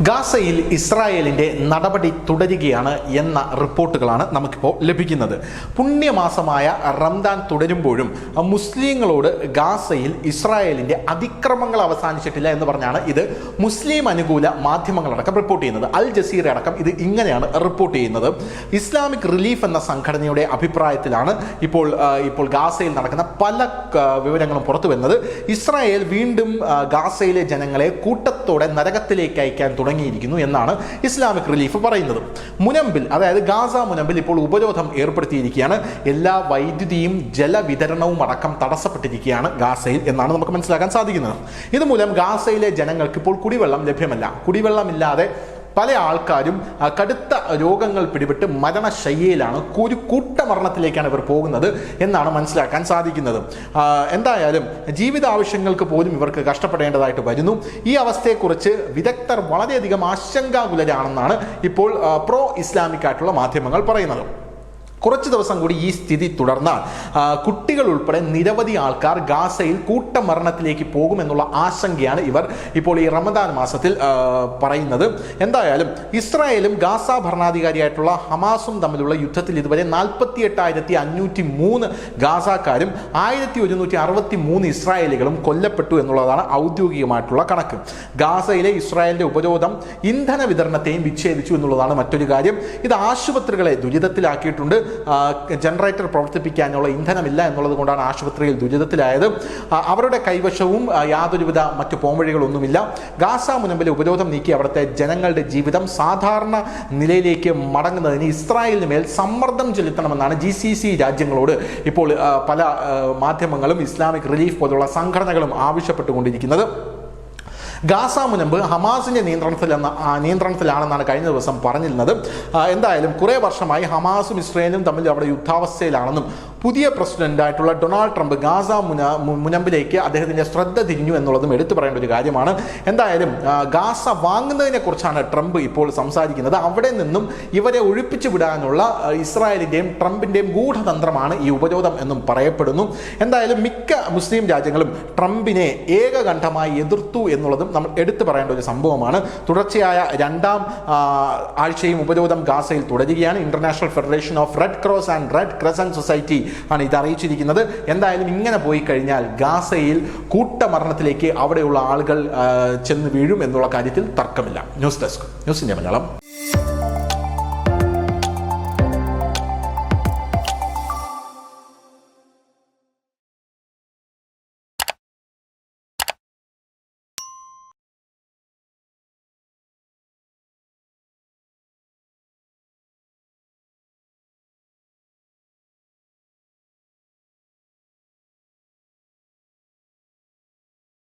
ഗാസയിൽ ഇസ്രായേലിൻ്റെ നടപടി തുടരുകയാണ് എന്ന റിപ്പോർട്ടുകളാണ് നമുക്കിപ്പോൾ ലഭിക്കുന്നത്. പുണ്യമാസമായ റംദാൻ തുടരുമ്പോഴും മുസ്ലിങ്ങളോട് ഗാസയിൽ ഇസ്രായേലിൻ്റെ അതിക്രമങ്ങൾ അവസാനിച്ചിട്ടില്ല എന്ന് പറഞ്ഞാണ് ഇത് മുസ്ലിം അനുകൂല മാധ്യമങ്ങളടക്കം റിപ്പോർട്ട് ചെയ്യുന്നത്. അൽ ജസീറ അടക്കം ഇത് ഇങ്ങനെയാണ് റിപ്പോർട്ട് ചെയ്യുന്നത്. ഇസ്ലാമിക് റിലീഫ് എന്ന സംഘടനയുടെ അഭിപ്രായത്തിലാണ് ഇപ്പോൾ ഗാസയിൽ നടക്കുന്ന പല വിവരങ്ങളും പുറത്തു വരുന്നത്. ഇസ്രായേൽ വീണ്ടും ഗാസയിലെ ജനങ്ങളെ കൂട്ടത്തോടെ നരകത്തിലേക്ക് അയക്കാൻ തുടങ്ങിയിരിക്കുന്നു എന്നാണ് ഇസ്ലാമിക് റിലീഫ് പറയുന്നത്. മുനമ്പിൽ, അതായത് ഗാസ മുനമ്പിൽ ഇപ്പോൾ ഉപരോധം ഏർപ്പെടുത്തിയിരിക്കുകയാണ്. എല്ലാ വൈദ്യുതിയും ജലവിതരണവും അടക്കം തടസ്സപ്പെട്ടിരിക്കുകയാണ് ഗാസയിൽ എന്നാണ് നമുക്ക് മനസ്സിലാക്കാൻ സാധിക്കുന്നത്. ഇതുമൂലം ഗാസയിലെ ജനങ്ങൾക്ക് ഇപ്പോൾ കുടിവെള്ളം ലഭ്യമല്ല. കുടിവെള്ളമില്ലാതെ പല ആൾക്കാരും കടുത്ത രോഗങ്ങൾ പിടിപെട്ട് മരണശയ്യയിലാണ്. ഒരു കൂട്ടമരണത്തിലേക്കാണ് ഇവർ പോകുന്നത് എന്നാണ് മനസ്സിലാക്കാൻ സാധിക്കുന്നത്. എന്തായാലും ജീവിതാവശ്യങ്ങൾക്ക് പോലും ഇവർക്ക് കഷ്ടപ്പെടേണ്ടതായിട്ട് വരുന്നു. ഈ അവസ്ഥയെക്കുറിച്ച് വിദഗ്ധർ വളരെയധികം ആശങ്കാകുലരാണെന്നാണ് ഇപ്പോൾ പ്രോ ഇസ്ലാമിക് ആയിട്ടുള്ള മാധ്യമങ്ങൾ പറയുന്നത്. കുറച്ച് ദിവസം കൂടി ഈ സ്ഥിതി തുടർന്നാൽ കുട്ടികൾ ഉൾപ്പെടെ നിരവധി ആൾക്കാർ ഗാസയിൽ കൂട്ടമരണത്തിലേക്ക് പോകുമെന്നുള്ള ആശങ്കയാണ് ഇവർ ഇപ്പോൾ ഈ റമദാൻ മാസത്തിൽ പറയുന്നത്. എന്തായാലും ഇസ്രായേലും ഗാസ ഭരണാധികാരിയായിട്ടുള്ള ഹമാസും തമ്മിലുള്ള യുദ്ധത്തിൽ ഇതുവരെ 48,503 ഗാസക്കാരും 1,163 ഇസ്രായേലികളും കൊല്ലപ്പെട്ടു എന്നുള്ളതാണ് ഔദ്യോഗികമായിട്ടുള്ള കണക്ക്. ഗാസയിലെ ഇസ്രായേലിന്റെ ഉപരോധം ഇന്ധന വിതരണത്തെയും വിച്ഛേദിച്ചു എന്നുള്ളതാണ് മറ്റൊരു കാര്യം. ഇത് ആശുപത്രികളെ ദുരിതത്തിലാക്കിയിട്ടുണ്ട്. ജനറേറ്റർ പ്രവർത്തിപ്പിക്കാനുള്ള ഇന്ധനമില്ല എന്നുള്ളത് കൊണ്ടാണ് ആശുപത്രിയിൽ ദുരിതത്തിലായത്. അവരുടെ കൈവശവും യാതൊരുവിധ മറ്റു പോംവഴികളൊന്നുമില്ല. ഗാസ മുനമ്പിലെ ഉപരോധം നീക്കി അവിടുത്തെ ജനങ്ങളുടെ ജീവിതം സാധാരണ നിലയിലേക്ക് മടങ്ങുന്നതിന് ഇസ്രായേലിന് മേൽ സമ്മർദ്ദം ചെലുത്തണമെന്നാണ് GCC രാജ്യങ്ങളോട് ഇപ്പോൾ പല മാധ്യമങ്ങളും ഇസ്ലാമിക് റിലീഫ് പോലുള്ള സംഘടനകളും ആവശ്യപ്പെട്ടുകൊണ്ടിരിക്കുന്നത്. ഗാസ മുനമ്പ് ഹമാസിന്റെ നിയന്ത്രണത്തിലാണെന്നാണ് കഴിഞ്ഞ ദിവസം പറഞ്ഞിരുന്നത്. എന്തായാലും കുറേ വർഷമായി ഹമാസും ഇസ്രായേലും തമ്മിൽ അവിടെ യുദ്ധാവസ്ഥയിലാണെന്നും പുതിയ പ്രസിഡന്റായിട്ടുള്ള ഡൊണാൾഡ് ട്രംപ് ഗാസ മുനമ്പിലേക്ക് അദ്ദേഹത്തിന്റെ ശ്രദ്ധ തിരിഞ്ഞു എന്നുള്ളതും എടുത്തു പറയേണ്ട ഒരു കാര്യമാണ്. എന്തായാലും ഗാസ വാങ്ങുന്നതിനെ കുറിച്ചാണ് ട്രംപ് ഇപ്പോൾ സംസാരിക്കുന്നത്. അവിടെ നിന്നും ഇവരെ ഒഴിപ്പിച്ചു വിടാനുള്ള ഇസ്രായേലിന്റെയും ട്രംപിന്റെയും ഗൂഢതന്ത്രമാണ് ഈ ഉപരോധം എന്നും പറയപ്പെടുന്നു. എന്തായാലും മിക്ക മുസ്ലിം രാജ്യങ്ങളും ട്രംപിനെ ഏകകണ്ഠമായി എതിർത്തു എന്നുള്ളതും നമ്മൾ എടുത്തു പറയേണ്ട ഒരു സംഭവമാണ്. തുടർച്ചയായ രണ്ടാം ആഴ്ചയും ഉപരോധം ഗാസയിൽ തുടരുകയാണ്. International federation of red cross and red crescent society ആണ് ഇത് അറിയിച്ചിരിക്കുന്നത്. എന്തായാലും ഇങ്ങനെ പോയി കഴിഞ്ഞാൽ ഗാസയിൽ കൂട്ടമരണത്തിലേക്ക് അവിടെയുള്ള ആളുകൾ ചെന്ന് വീഴും എന്നുള്ള കാര്യത്തിൽ തർക്കമില്ല. News desk, news India Malayalam.